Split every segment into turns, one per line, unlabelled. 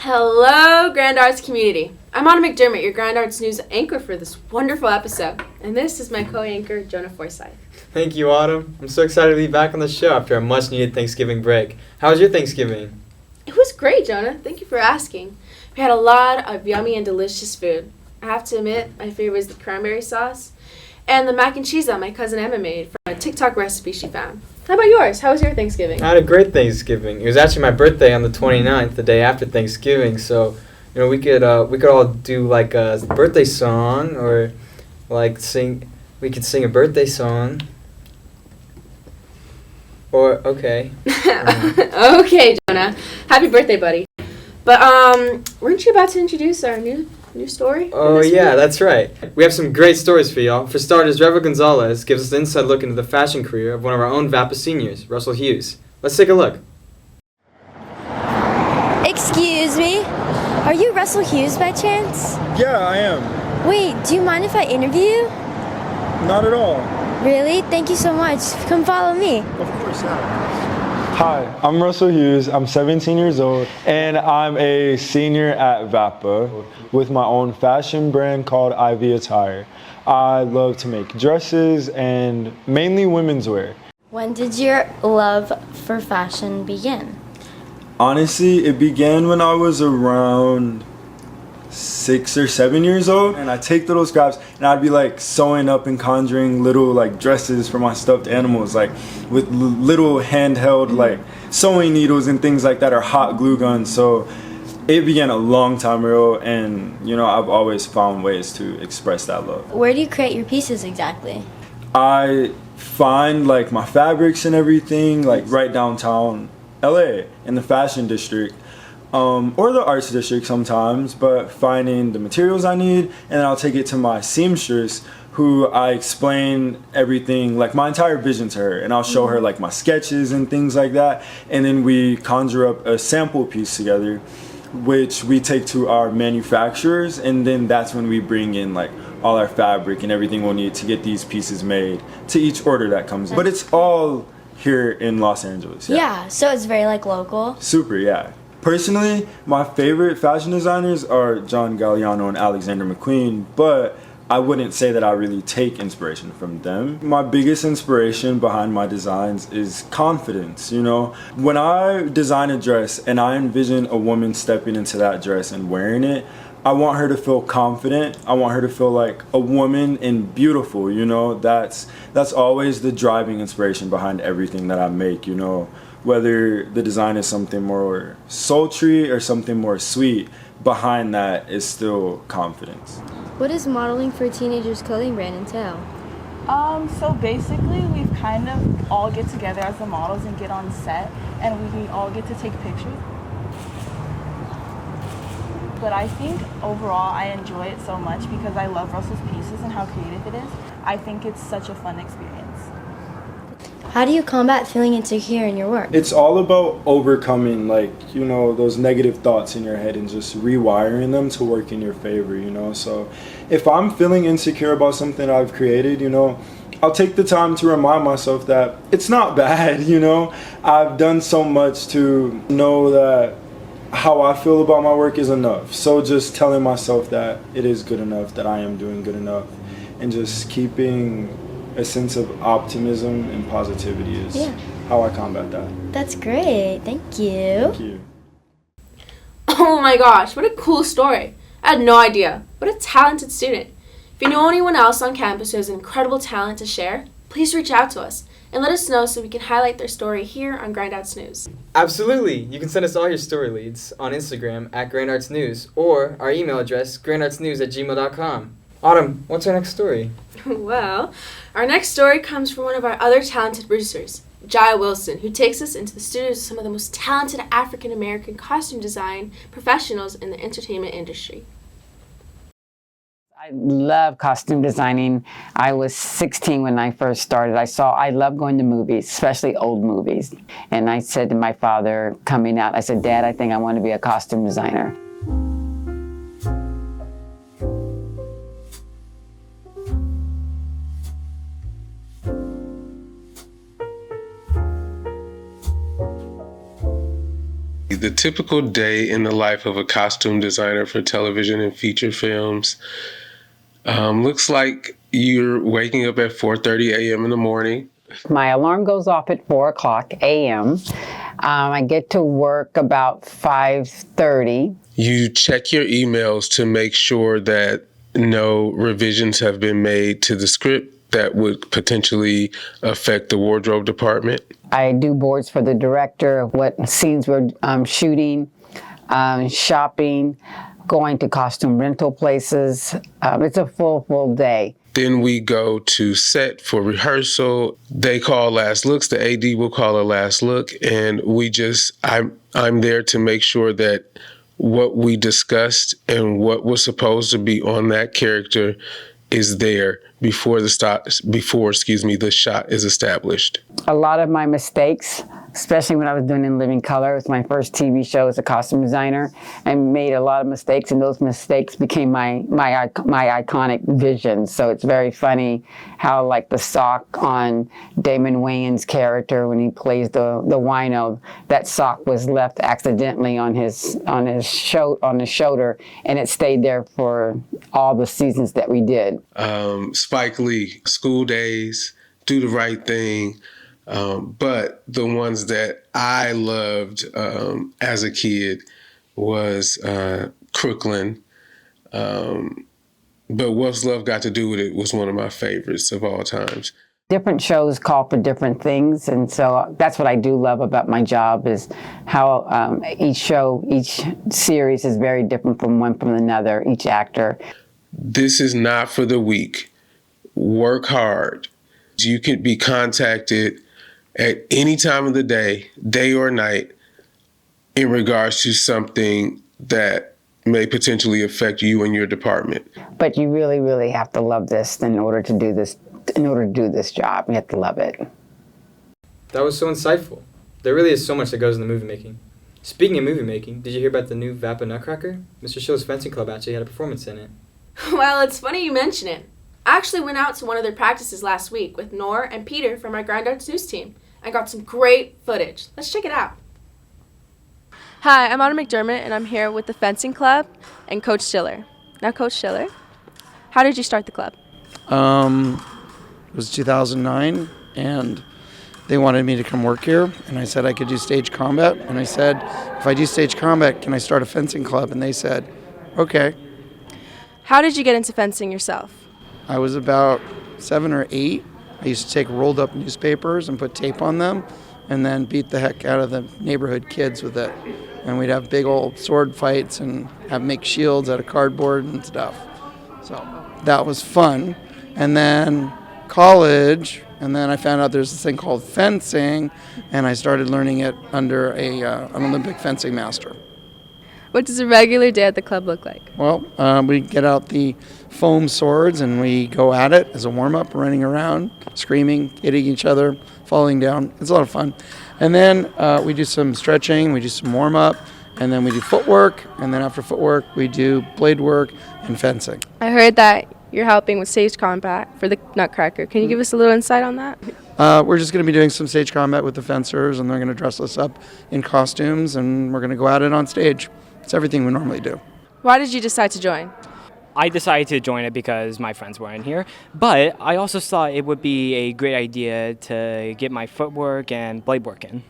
Hello, Grand Arts community. I'm Anna McDermott, your Grand Arts News anchor for this wonderful episode. And this is my co-anchor, Jonah Forsyth.
Thank you, Autumn. I'm so excited to be back on the show after a much-needed Thanksgiving break. How was your Thanksgiving?
It was great, Jonah. Thank you for asking. We had a lot of yummy and delicious food. I have to admit, my favorite was the cranberry sauce and the mac and cheese that my cousin Emma made from a TikTok recipe she found. How about yours? How was your Thanksgiving?
I had a great Thanksgiving. It was actually my birthday on the 29th, the day after Thanksgiving. So, we could all do like a birthday song or like sing. We could sing a birthday song. Or okay.
Okay, Jonah. Happy birthday, buddy. But weren't you about to introduce our new story?
Oh yeah, that's right. We have some great stories for y'all. For starters, Revo Gonzalez gives us an inside look into the fashion career of one of our own VAPA seniors, Russell Hughes. Let's take a look.
Excuse me? Are you Russell Hughes by chance?
Yeah, I am.
Wait, do you mind if I interview you?
Not at all.
Really? Thank you so much. Come follow me.
Of course, yeah. Hi, I'm Russell Hughes. I'm 17 years old, and I'm a senior at VAPA with my own fashion brand called Ivy Attire. I love to make dresses and mainly women's wear.
When did your love for fashion begin?
Honestly, it began when I was around 6 or 7 years old, and I'd take little scraps and I'd be like sewing up and conjuring little like dresses for my stuffed animals, like with little handheld like sewing needles and things like that, or hot glue guns. So it began a long time ago, and I've always found ways to express that love.
Where do you create your pieces exactly?
I find like my fabrics and everything like right downtown LA in the fashion district. Or the arts district sometimes, but finding the materials I need, and then I'll take it to my seamstress, who I explain everything, like my entire vision to her, and I'll show her like my sketches and things like that, and then we conjure up a sample piece together, which we take to our manufacturers, and then that's when we bring in like all our fabric and everything we'll need to get these pieces made to each order that comes in. But it's all here in Los Angeles.
Yeah, so it's very like local.
Super, yeah. Personally, my favorite fashion designers are John Galliano and Alexander McQueen, but I wouldn't say that I really take inspiration from them. My biggest inspiration behind my designs is confidence, When I design a dress and I envision a woman stepping into that dress and wearing it, I want her to feel confident. I want her to feel like a woman and beautiful, That's always the driving inspiration behind everything that I make, Whether the design is something more sultry or something more sweet, behind that is still confidence.
What does modeling for a teenager's clothing brand entail?
So basically we kind of all get together as the models and get on set, and we all get to take pictures. But I think overall I enjoy it so much because I love Russell's pieces and how creative it is. I think it's such a fun experience.
How do you combat feeling insecure in your work?
It's all about overcoming those negative thoughts in your head and just rewiring them to work in your favor, So if I'm feeling insecure about something I've created, I'll take the time to remind myself that it's not bad, I've done so much to know that how I feel about my work is enough. So just telling myself that it is good enough, that I am doing good enough, and just keeping a sense of optimism and positivity is how I combat that.
That's great. Thank you.
Thank you.
Oh my gosh, what a cool story. I had no idea. What a talented student. If you know anyone else on campus who has incredible talent to share, please reach out to us and let us know so we can highlight their story here on Grand Arts News.
Absolutely. You can send us all your story leads on Instagram at Grand Arts News or our email address, grandartsnews@gmail.com. Autumn, what's our next story?
Well, our next story comes from one of our other talented producers, Jaya Wilson, who takes us into the studios of some of the most talented African-American costume design professionals in the entertainment industry.
I love costume designing. I was 16 when I first started. I love going to movies, especially old movies. And I said to my father coming out, I said, Dad, I think I want to be a costume designer.
The typical day in the life of a costume designer for television and feature films looks like you're waking up at 4:30 a.m. in the morning.
My alarm goes off at 4 o'clock a.m. I get to work about 5:30.
You check your emails to make sure that no revisions have been made to the script that would potentially affect the wardrobe department.
I do boards for the director, what scenes we're shooting, shopping, going to costume rental places. It's a full day.
Then we go to set for rehearsal. They call last looks. The AD will call a last look, and I'm there to make sure that what we discussed and what was supposed to be on that character is there before the shot is established.
A lot of my mistakes, especially when I was doing In Living Color, it was my first TV show as a costume designer. I made a lot of mistakes, and those mistakes became my iconic vision. So it's very funny how, like, the sock on Damon Wayans' character when he plays the wino, that sock was left accidentally on his shoulder, and it stayed there for all the seasons that we did.
Spike Lee, School Days, Do the Right Thing. But the ones that I loved as a kid was Crooklyn. But What's Love Got to Do with It was one of my favorites of all times.
Different shows call for different things, and so that's what I do love about my job is how each series is very different from another, each actor.
This is not for the weak. Work hard. You can be contacted at any time of the day or night, in regards to something that may potentially affect you and your department.
But you really, really have to love this in order to do this. In order to do this job, you have to love it.
That was so insightful. There really is so much that goes into movie making. Speaking of movie making, did you hear about the new VAPA Nutcracker? Mr. Schiller's fencing club actually had a performance in it.
Well, it's funny you mention it. I actually went out to one of their practices last week with Nor and Peter from our Grand Arts News team. I got some great footage. Let's check it out. Hi, I'm Anna McDermott, and I'm here with the fencing club and Coach Schiller. Now, Coach Schiller, how did you start the club?
It was 2009, and they wanted me to come work here, and I said I could do stage combat, and I said, if I do stage combat, can I start a fencing club? And they said, okay.
How did you get into fencing yourself?
I was about 7 or 8. I used to take rolled up newspapers and put tape on them, and then beat the heck out of the neighborhood kids with it. And we'd have big old sword fights and make shields out of cardboard and stuff. So that was fun. And then college, and then I found out there's this thing called fencing, and I started learning it under an Olympic fencing master.
What does a regular day at the club look like?
Well, we get out the foam swords and we go at it as a warm-up, running around, screaming, hitting each other, falling down. It's a lot of fun. And then we do some stretching, we do some warm-up, and then we do footwork, and then after footwork we do blade work and fencing.
I heard that you're helping with stage combat for the Nutcracker. Can you give us a little insight on that?
We're just going to be doing some stage combat with the fencers, and they're going to dress us up in costumes, and we're going to go at it on stage. It's everything we normally do.
Why did you decide to join?
I decided to join it because my friends were in here, but I also thought it would be a great idea to get my footwork and blade work in.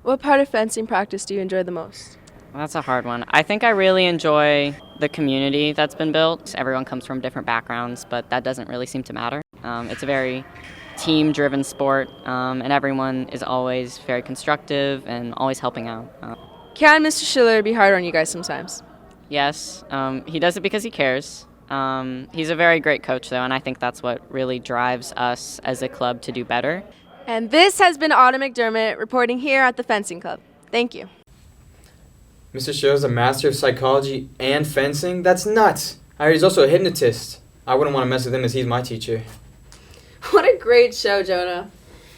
What part of fencing practice do you enjoy the most?
Well, that's a hard one. I think I really enjoy the community that's been built. Everyone comes from different backgrounds, but that doesn't really seem to matter. It's a very team-driven sport, and everyone is always very constructive and always helping out.
Can Mr. Schiller be hard on you guys sometimes?
Yes, he does it because he cares. He's a very great coach, though, and I think that's what really drives us as a club to do better.
And this has been Anna McDermott reporting here at the Fencing Club. Thank you.
Mr. Schiller's a master of psychology and fencing? That's nuts. I heard he's also a hypnotist. I wouldn't want to mess with him as he's my teacher.
What a great show, Jonah.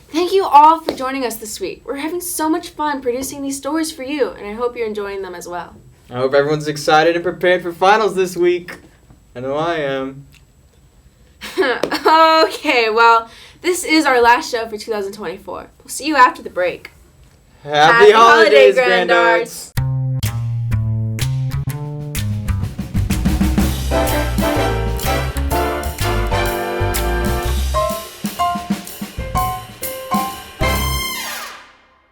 Thank you all for joining us this week. We're having so much fun producing these stories for you, and I hope you're enjoying them as well.
I hope everyone's excited and prepared for finals this week. I know I am.
Okay, well, this is our last show for 2024. We'll see you after the break.
Happy holidays, Grand Arts!